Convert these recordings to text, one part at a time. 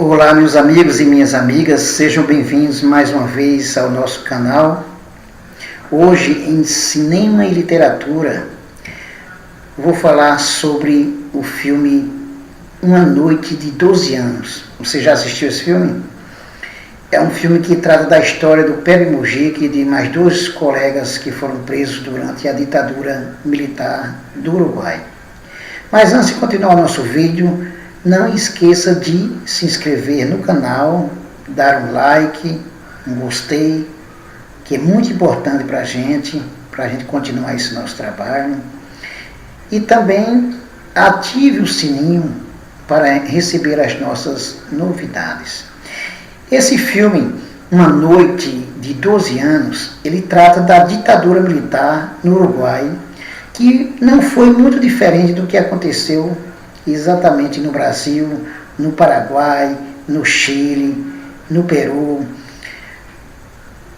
Olá, meus amigos e minhas amigas, sejam bem-vindos mais uma vez ao nosso canal. Hoje, em Cinema e Literatura, vou falar sobre o filme Uma Noite de 12 Anos. Você já assistiu esse filme? É um filme que trata da história do Pepe Mujica e de mais dois colegas que foram presos durante a ditadura militar do Uruguai. Mas antes de continuar o nosso vídeo, não esqueça de se inscrever no canal, dar um like, um gostei, que é muito importante para a gente continuar esse nosso trabalho. E também ative o sininho para receber as nossas novidades. Esse filme, Uma Noite de 12 Anos, ele trata da ditadura militar no Uruguai, que não foi muito diferente do que aconteceu exatamente no Brasil, no Paraguai, no Chile, no Peru.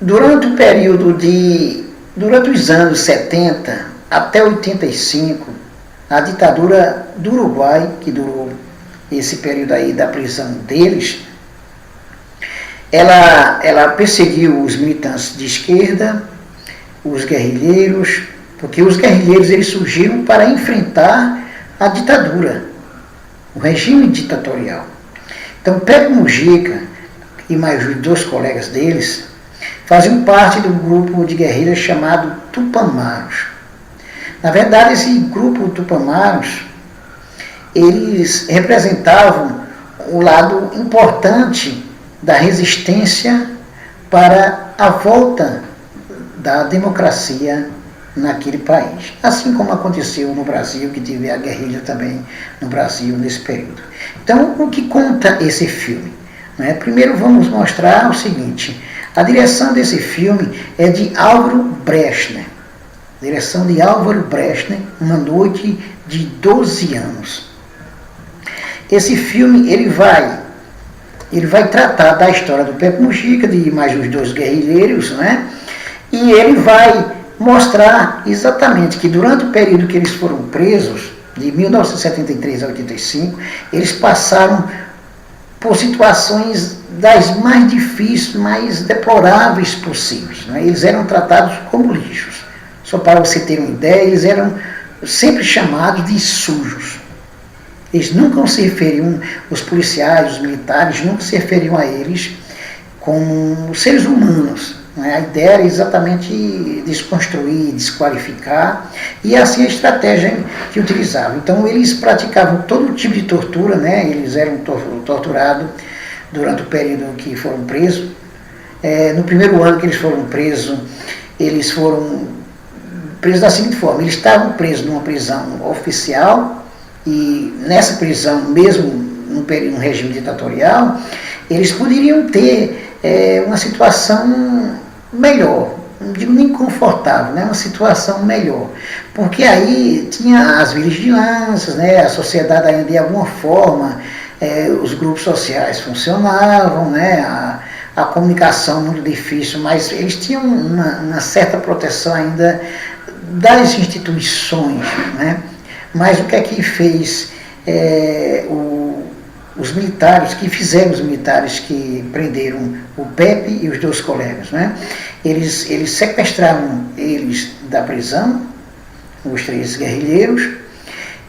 Durante os anos 70 até 85, a ditadura do Uruguai, que durou esse período aí da prisão deles, ela perseguiu os militantes de esquerda, os guerrilheiros, porque os guerrilheiros eles surgiram para enfrentar a ditadura, o regime ditatorial. Então, Pepe Mujica e mais os dois colegas deles faziam parte do grupo de guerrilhas chamado Tupamaros. Na verdade, esse grupo Tupamaros, eles representavam o lado importante da resistência para a volta da democracia naquele país. Assim como aconteceu no Brasil, que teve a guerrilha também no Brasil nesse período. Então, o que conta esse filme? Primeiro vamos mostrar o seguinte: a direção desse filme é de Álvaro Brechner. Direção de Álvaro Brechner, Uma Noite de 12 Anos. Esse filme ele vai tratar da história do Pepe Mujica, de mais os dois guerrilheiros, e ele vai mostrar exatamente que durante o período que eles foram presos, de 1973 a 85, eles passaram por situações das mais difíceis, mais deploráveis possíveis. Eles eram tratados como lixos. Só para você ter uma ideia, eles eram sempre chamados de sujos. Eles nunca se referiam, os policiais, os militares, nunca se referiam a eles como seres humanos. A ideia era exatamente desconstruir, desqualificar, e assim a estratégia que utilizavam. Então eles praticavam todo tipo de tortura, eles eram torturados durante o período que foram presos. No primeiro ano que eles foram presos da seguinte forma: eles estavam presos numa prisão oficial, e nessa prisão, mesmo num regime ditatorial, eles poderiam ter uma situação melhor, não digo nem confortável, uma situação melhor, porque aí tinha as vigilâncias, a sociedade ainda de alguma forma, os grupos sociais funcionavam, a comunicação muito difícil, mas eles tinham uma certa proteção ainda das instituições, Mas o que é que fez os militares que prenderam o Pepe e os dois colegas, Eles sequestraram eles da prisão, os três guerrilheiros,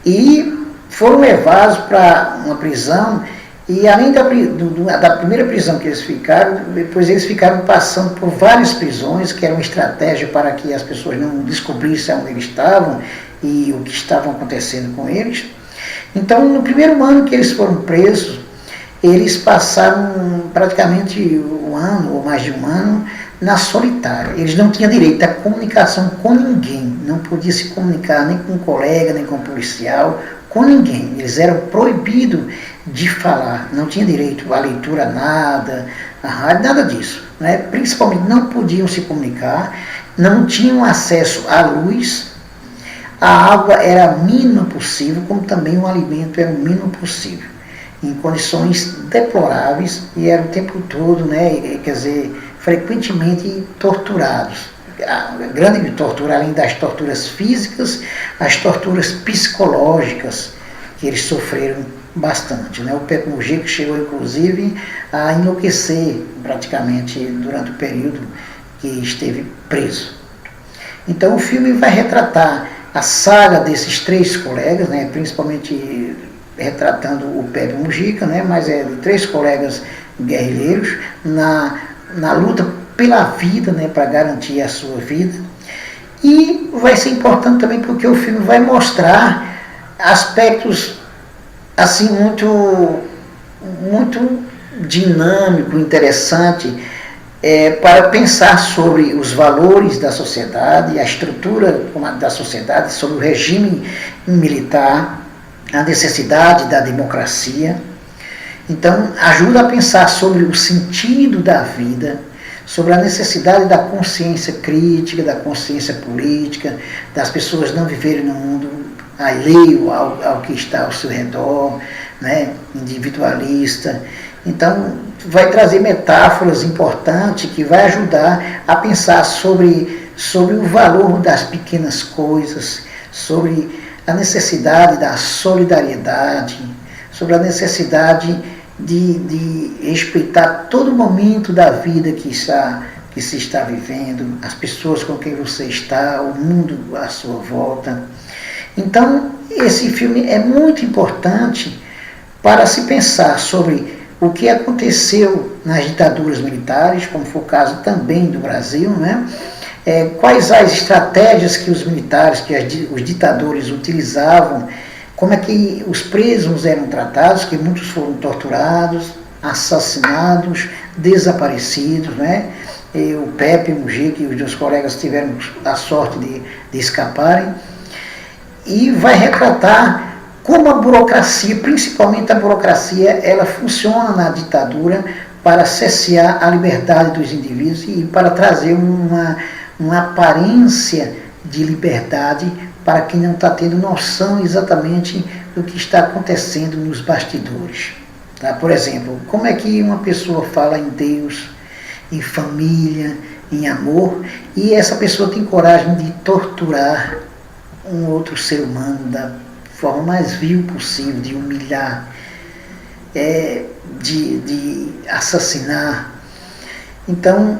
e foram levados para uma prisão, e além da primeira prisão que eles ficaram, depois eles ficaram passando por várias prisões, que era uma estratégia para que as pessoas não descobrissem onde eles estavam e o que estava acontecendo com eles. Então, no primeiro ano que eles foram presos, eles passaram praticamente um ano, ou mais de um ano, na solitária. Eles não tinham direito à comunicação com ninguém, não podiam se comunicar nem com um colega, nem com um policial, com ninguém. Eles eram proibidos de falar, não tinham direito à leitura, nada, à rádio, nada disso. Principalmente não podiam se comunicar, não tinham acesso à luz. A água era a mínima possível, como também o alimento era o mínimo possível, em condições deploráveis, e era o tempo todo, frequentemente torturados. A grande tortura, além das torturas físicas, as torturas psicológicas que eles sofreram bastante, né? O Pepe Mujica chegou inclusive a enlouquecer praticamente durante o período que esteve preso. Então o filme vai retratar a saga desses 3 colegas, né? Principalmente retratando o Pepe Mujica, né? Mas é de 3 colegas guerrilheiros na luta pela vida, né? Para garantir a sua vida. E vai ser importante também porque o filme vai mostrar aspectos assim muito dinâmico, interessante, para pensar sobre os valores da sociedade, a estrutura da sociedade, sobre o regime militar, a necessidade da democracia. Então, ajuda a pensar sobre o sentido da vida, sobre a necessidade da consciência crítica, da consciência política, das pessoas não viverem no mundo alheio ao que está ao seu redor, né, individualista. Então, vai trazer metáforas importantes que vai ajudar a pensar sobre o valor das pequenas coisas, sobre a necessidade da solidariedade, sobre a necessidade de respeitar todo momento da vida que se está vivendo, as pessoas com quem você está, o mundo à sua volta. Então, esse filme é muito importante para se pensar sobre o que aconteceu nas ditaduras militares, como foi o caso também do Brasil, né? Quais as estratégias que os militares, que os ditadores utilizavam, como é que os presos eram tratados, que muitos foram torturados, assassinados, desaparecidos, né? E o Pepe Mujica e os 2 colegas tiveram a sorte de escaparem. E vai retratar como a burocracia, principalmente a burocracia, ela funciona na ditadura para cessear a liberdade dos indivíduos e para trazer uma aparência de liberdade para quem não está tendo noção exatamente do que está acontecendo nos bastidores. Tá? Por exemplo, como é que uma pessoa fala em Deus, em família, em amor, e essa pessoa tem coragem de torturar um outro ser humano da forma mais vil possível, de humilhar, de assassinar. Então,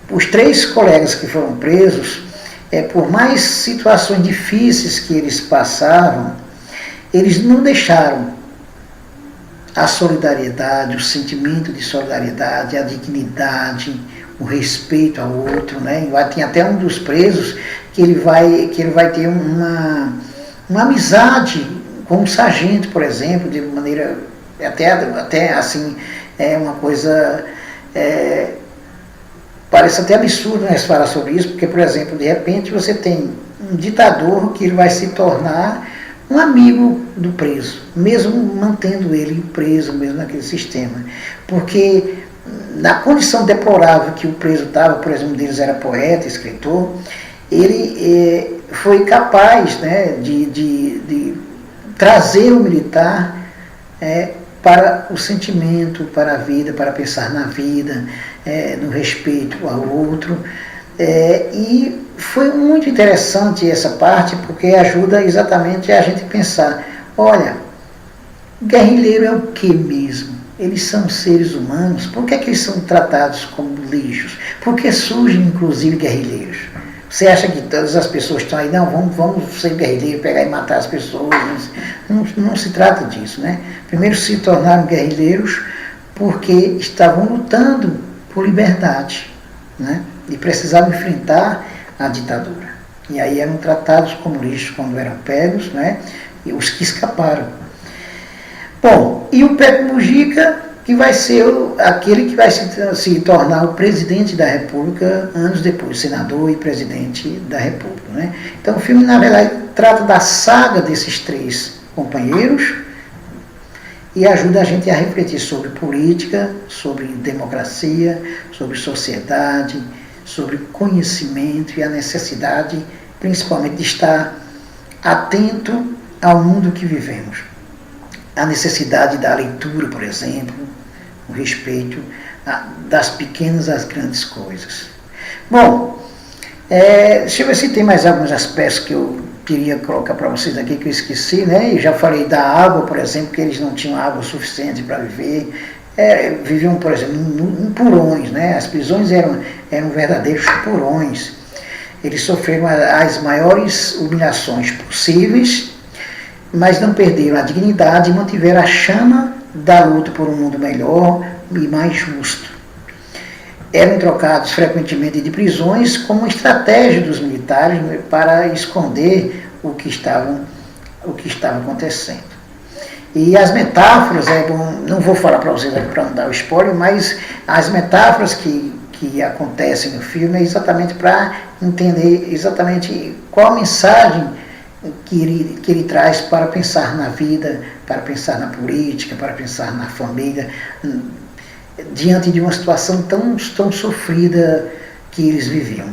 os 3 colegas que foram presos, por mais situações difíceis que eles passaram, eles não deixaram a solidariedade, o sentimento de solidariedade, a dignidade, o respeito ao outro, né? Tem até um dos presos que ele vai ter uma amizade com um sargento, por exemplo, de maneira até assim, uma coisa, parece até absurdo, né, se falar sobre isso, porque, por exemplo, de repente você tem um ditador que ele vai se tornar um amigo do preso, mesmo mantendo ele preso, mesmo naquele sistema, porque na condição deplorável que o preso estava, por exemplo, um deles era poeta, escritor, ele foi capaz, né, de trazer o militar para o sentimento, para a vida, para pensar na vida, no respeito ao outro. E foi muito interessante essa parte, porque ajuda exatamente a gente pensar, olha, guerrilheiro é o que mesmo? Eles são seres humanos, por que é que eles são tratados como lixos? Por que surgem, inclusive, guerrilheiros? Você acha que todas as pessoas estão aí, não, vamos ser guerrilheiros, pegar e matar as pessoas? Não se trata disso, né? Primeiro se tornaram guerrilheiros porque estavam lutando por liberdade, né? E precisavam enfrentar a ditadura. E aí eram tratados como lixos quando eram pegos, né? E os que escaparam. Bom, e o Pepe Mujica, que vai ser aquele que vai se tornar o presidente da República anos depois, senador e presidente da República, né? Então o filme, na verdade, trata da saga desses 3 companheiros e ajuda a gente a refletir sobre política, sobre democracia, sobre sociedade, sobre conhecimento e a necessidade, principalmente, de estar atento ao mundo que vivemos. A necessidade da leitura, por exemplo, o respeito das pequenas às grandes coisas. Bom, deixa eu ver se tem mais alguns aspectos que eu queria colocar para vocês aqui, que eu esqueci, né? E já falei da água, por exemplo, que eles não tinham água suficiente para viver. Viviam, por exemplo, em porões, né? As prisões eram verdadeiros porões. Eles sofreram as maiores humilhações possíveis, mas não perderam a dignidade e mantiveram a chama da luta por um mundo melhor e mais justo. Eram trocados frequentemente de prisões como estratégia dos militares para esconder o que estava acontecendo. E as metáforas, não vou falar para vocês aqui para não dar o spoiler, mas as metáforas que acontecem no filme é exatamente para entender exatamente qual a mensagem que ele traz para pensar na vida, para pensar na política, para pensar na família, diante de uma situação tão sofrida que eles viviam.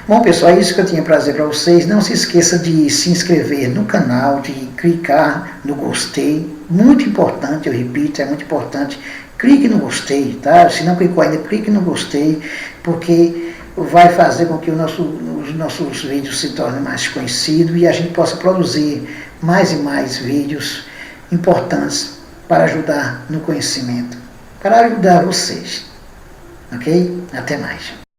Bom, pessoal, é isso que eu tinha para dizer para vocês. Não se esqueça de se inscrever no canal, de clicar no gostei. Muito importante, eu repito, é muito importante. Clique no gostei, tá? Se não clicou ainda, clique no gostei, porque vai fazer com que os nossos vídeos se tornem mais conhecidos e a gente possa produzir mais e mais vídeos importantes para ajudar no conhecimento, para ajudar vocês. Ok? Até mais.